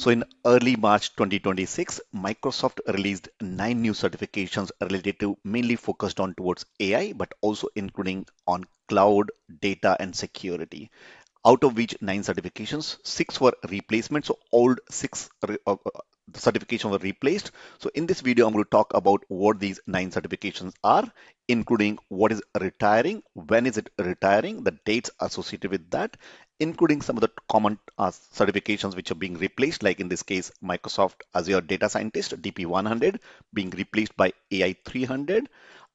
So in early March 2026, Microsoft released 9 new certifications related to mainly focused on towards AI, but also including on cloud, data, and security. Out of which 9 certifications, 6 were replacements, so old certifications were replaced. So in this video, I'm going to talk about what these 9 certifications are, including what is retiring, when is it retiring, the dates associated with that, including some of the common certifications which are being replaced, like in this case, Microsoft Azure Data Scientist, DP100, being replaced by AI 300,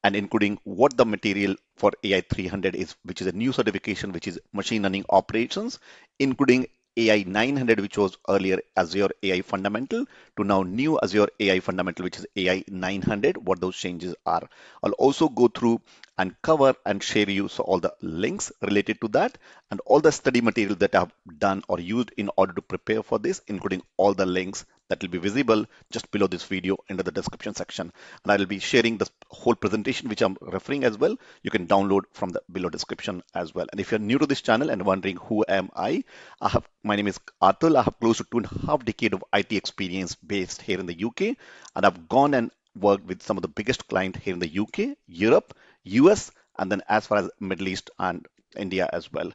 and including what the material for AI 300 is, which is a new certification, which is machine learning operations, including AI 900, which was earlier Azure AI Fundamental, to now new Azure AI Fundamental, which is AI 900, what those changes are. I'll also go through and cover and share you so all the links related to that and all the study material that I've done or used in order to prepare for this, including all the links that will be visible just below this video into the description section. And I will be sharing the whole presentation which I'm referring as well. You can download from the below description as well. And if you're new to this channel and wondering who am my name is Atul. I have close to 2.5 decades of IT experience based here in the UK, and I've gone and worked with some of the biggest clients here in the UK, Europe, US, and then as far as Middle East and India as well.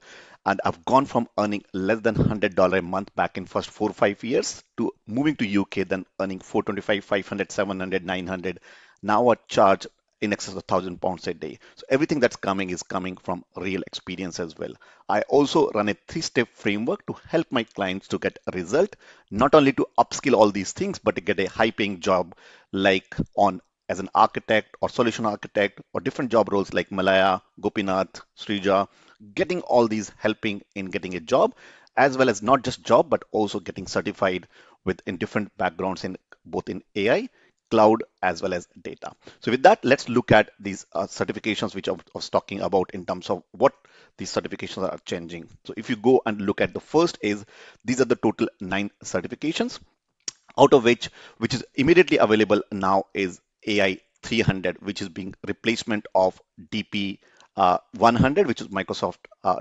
And I've gone from earning less than $100 a month back in first 4 or 5 years to moving to UK, then earning 425, 500, 700, 900. Now I charge in excess of £1,000 a day. So everything that's coming is coming from real experience as well. I also run a 3-step framework to help my clients to get a result, not only to upskill all these things, but to get a high paying job like on as an architect or solution architect or different job roles like Malaya, Gopinath, Srija, getting all these helping in getting a job, as well as not just job, but also getting certified with in different backgrounds in both in AI, cloud, as well as data. So with that, let's look at these certifications which I was talking about in terms of what these certifications are changing. So if you go and look at the first is, these are the total 9 certifications, out of which is immediately available now is AI 300, which is being replacement of DP 100, which is Microsoft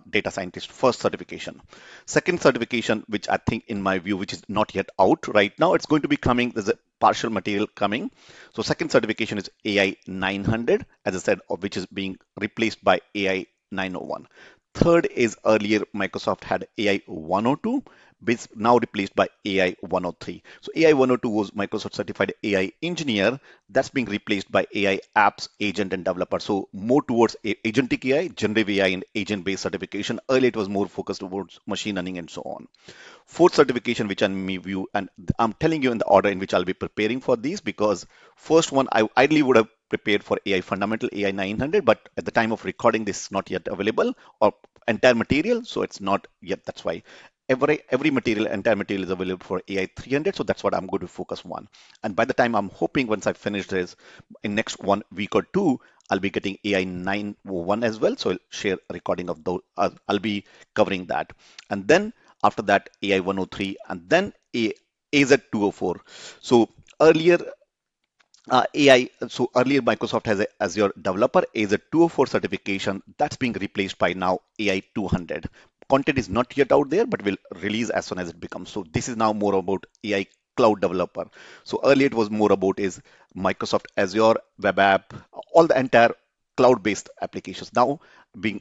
Data Scientist first certification. Second certification, which I think in my view, which is not yet out right now, it's going to be coming. There's a partial material coming. So second certification is AI 900, as I said, of which is being replaced by AI 901. Third is earlier Microsoft had AI 102, which now replaced by AI 103. So AI 102 was Microsoft certified AI engineer. That's being replaced by AI apps, agent, and developer. So more towards agentic AI, generative AI, and agent-based certification. Earlier it was more focused towards machine learning and so on. Fourth certification, which I may view, and I'm telling you in the order in which I'll be preparing for these, because first one I ideally would have prepared for AI fundamental, AI 900, but at the time of recording, this is not yet available or entire material, so it's not yet. That's why every material, entire material is available for AI 300. So that's what I'm going to focus on. And by the time I'm hoping once I finish this in next 1 week or two, I'll be getting AI 901 as well. So I'll share a recording of those. I'll be covering that. And then after that, AI 103 and then AZ204. So earlier earlier Microsoft has a Azure developer AZ204 certification that's being replaced by now AI 200. Content is not yet out there, but will release as soon as it becomes. So this is now more about AI cloud developer. So earlier it was more about is Microsoft Azure web app, all the entire cloud-based applications now being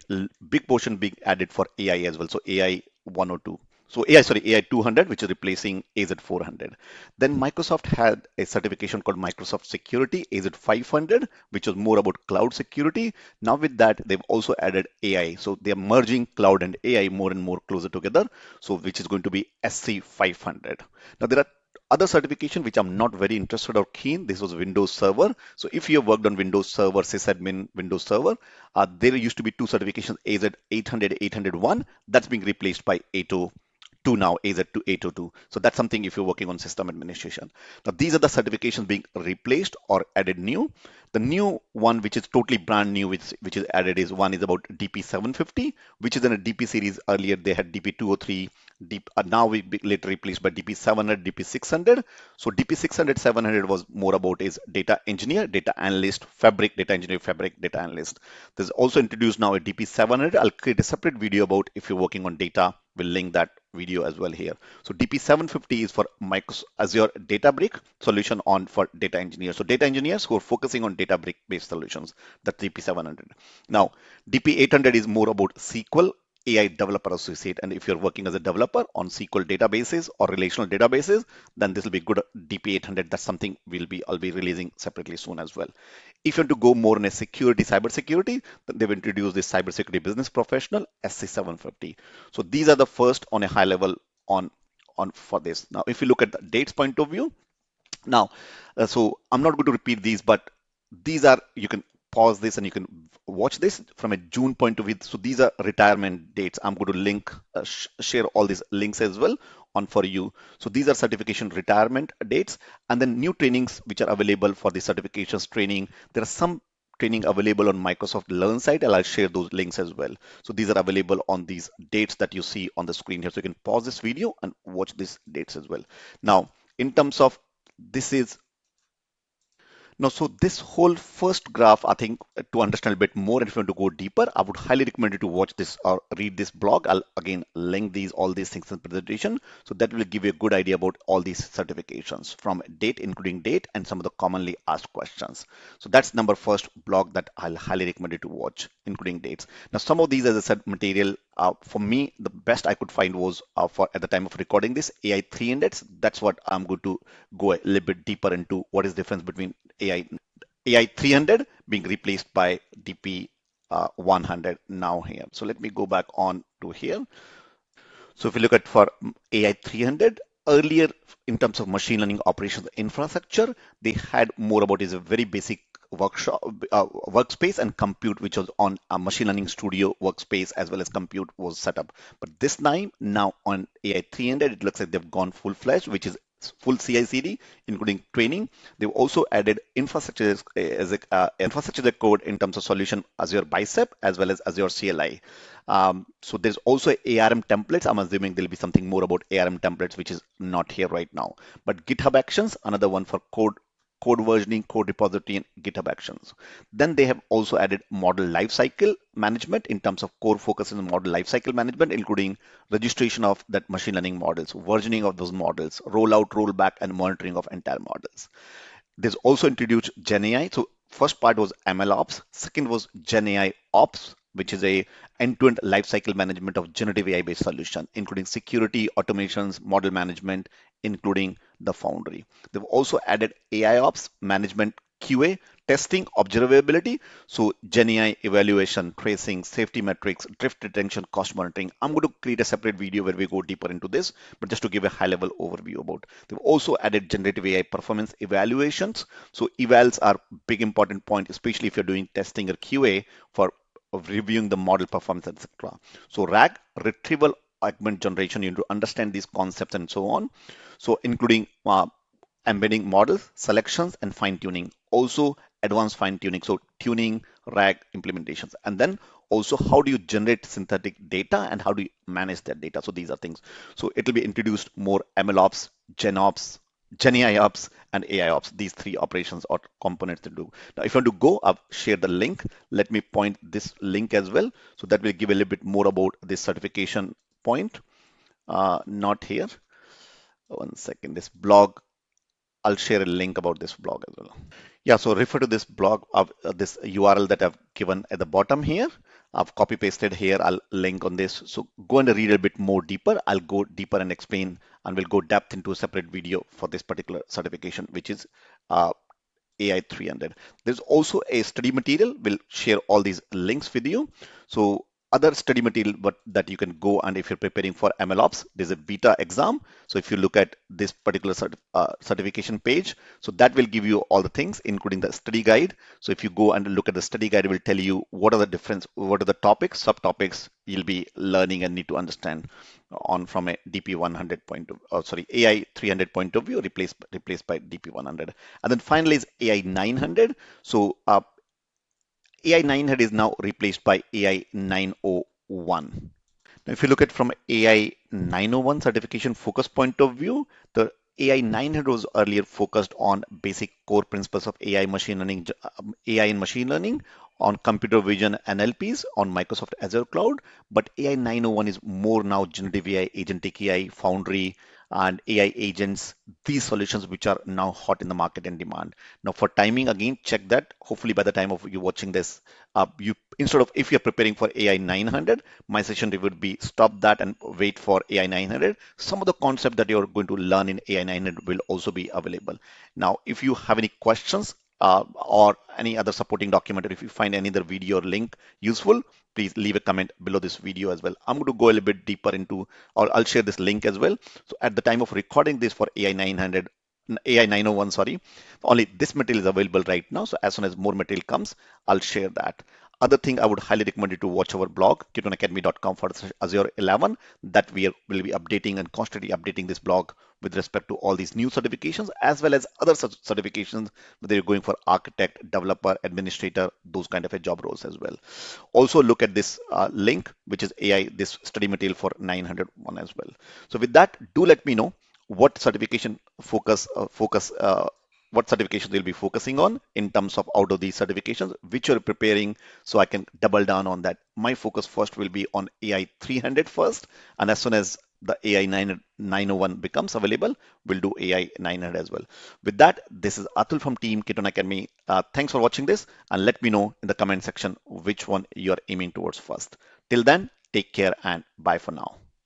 big portion being added for AI as well. So AI 102. So AI 200, which is replacing AZ 400. Then Microsoft had a certification called Microsoft Security AZ 500, which was more about cloud security. Now with that, they've also added AI. So they're merging cloud and AI more and more closer together. So which is going to be SC 500. Now there are other certification which I'm not very interested or keen. This was Windows Server. So if you have worked on Windows Server, sysadmin Windows Server, there used to be 2 certifications, AZ 800, 801. That's being replaced by 802 now, AZ to 802. So that's something if you're working on system administration. Now these are the certifications being replaced or added new. The new one, which is totally brand new, which is added, is one is about DP 750, which is in a DP series. Earlier they had DP 203. Now we later replaced by DP 700, DP 600. So DP 600, 700 was more about is data engineer, data analyst, fabric, data engineer, fabric, data analyst. There's also introduced now a DP 700. I'll create a separate video about if you're working on data. We'll link that video as well here. So DP750 is for Microsoft Azure Databricks solution on for data engineers. So data engineers who are focusing on Databricks based solutions, that's DP700. Now, DP800 is more about SQL AI Developer Associate. And if you're working as a developer on SQL databases or relational databases, then this will be good DP800. That's something I'll be releasing separately soon as well. If you want to go more in a cybersecurity, then they've introduced this cybersecurity business professional SC750. So these are the first on a high level on for this. Now, if you look at the dates point of view, now, so I'm not going to repeat these, but these are, you can pause this and you can watch this from a June point of view. So these are retirement dates. I'm going to share all these links as well on for you. So these are certification retirement dates, and then new trainings which are available for the certifications training. There are some training available on Microsoft Learn site, and I'll share those links as well. So these are available on these dates that you see on the screen here. So you can pause this video and watch these dates as well. Now, in terms of this is no, so this whole first graph, I think, to understand a bit more, and if you want to go deeper, I would highly recommend you to watch this or read this blog. I'll again link all these things in the presentation. So that will give you a good idea about all these certifications from date, including date, and some of the commonly asked questions. So that's number first blog that I'll highly recommend you to watch, including dates. Now, some of these, as I said, material for me, the best I could find was for at the time of recording this AI 3 index. That's what I'm going to go a little bit deeper into what is the difference between AI 300 being replaced by DP 100 now here. So let me go back on to here. So if you look at for AI 300, earlier in terms of machine learning operations infrastructure, they had more about is a very basic workspace and compute, which was on a machine learning studio workspace as well as compute was set up. But this time now on AI 300, it looks like they've gone full-fledged, which is full CI/CD, including training. They've also added infrastructure infrastructure as a code in terms of solution Azure Bicep as well as Azure CLI. So there's also ARM templates. I'm assuming there'll be something more about ARM templates, which is not here right now. But GitHub Actions, another one for code versioning, code repository, and GitHub Actions. Then they have also added model lifecycle management in terms of core focus on model lifecycle management, including registration of that machine learning models, versioning of those models, rollout, rollback, and monitoring of entire models. There's also introduced Gen AI. So first part was MLOps, second was Gen AI Ops, which is a end-to-end lifecycle management of generative AI-based solution, including security, automations, model management, including the Foundry. They've also added AI Ops management, QA, testing, observability. So Gen AI evaluation, tracing, safety metrics, drift detection, cost monitoring. I'm going to create a separate video where we go deeper into this, but just to give a high-level overview about. They've also added generative AI performance evaluations. So evals are big important point, especially if you're doing testing or QA for of reviewing the model performance, etc. So RAG, retrieval augment generation, you need to understand these concepts and so on. So including embedding models, selections, and fine tuning. Also advanced fine tuning. So tuning, RAG implementations. And then also how do you generate synthetic data and how do you manage that data? So these are things. So it will be introduced more MLOps, GenOps, GenAI ops and AI ops, these three operations or components to do. Now, if you want to go, I've shared the link. Let me point this link as well. So that will give a little bit more about this certification point. Not here. One second, this blog, I'll share a link about this blog as well. Yeah, so refer to this blog of this URL that I've given at the bottom here. I've copy pasted here. I'll link on this. So go and read a bit more deeper. I'll go deeper and explain and we'll go depth into a separate video for this particular certification, which is AI 300. There's also a study material. We'll share all these links with you. So other study material but that you can go, and if you're preparing for MLOps, there's a beta exam. So if you look at this particular certification page, so that will give you all the things, including the study guide. So if you go and look at the study guide, it will tell you what are the difference, what are the topics, subtopics you'll be learning and need to understand on from a DP 100 point of, AI 300 point of view, replaced by DP 100. And then finally is AI 900. So AI 900 is now replaced by AI 901. Now, if you look at from AI 901 certification focus point of view, the AI 900 was earlier focused on basic core principles of AI machine learning, AI in machine learning, on computer vision NLPs on Microsoft Azure Cloud, but AI 901 is more now generative AI, agentic AI, Foundry, and AI agents, these solutions which are now hot in the market and demand. Now, for timing, again, check that. Hopefully, by the time of you watching this, you instead of if you're preparing for AI 900, my session would be stop that and wait for AI 900. Some of the concept that you're going to learn in AI 900 will also be available. Now, if you have any questions or any other supporting document, or if you find any other video or link useful, please leave a comment below this video as well. I'm going to go a little bit deeper into, or I'll share this link as well. So at the time of recording this for AI 900, AI 901, sorry, only this material is available right now. So as soon as more material comes, I'll share that. Other thing, I would highly recommend you to watch our blog, ketonacademy.com/Azure 11, that will be updating and constantly updating this blog with respect to all these new certifications as well as other certifications, whether you're going for architect, developer, administrator, those kind of a job roles as well. Also look at this link, which is AI, this study material for 901 as well. So with that, do let me know what certification what certifications you'll be focusing on in terms of out of these certifications, which you're preparing, so I can double down on that. My focus first will be on AI 300 first, and as soon as the AI 901 becomes available, we'll do AI 900 as well. With that, this is Atul from Team Keton Academy. Thanks for watching this, and let me know in the comment section which one you're aiming towards first. Till then, take care and bye for now.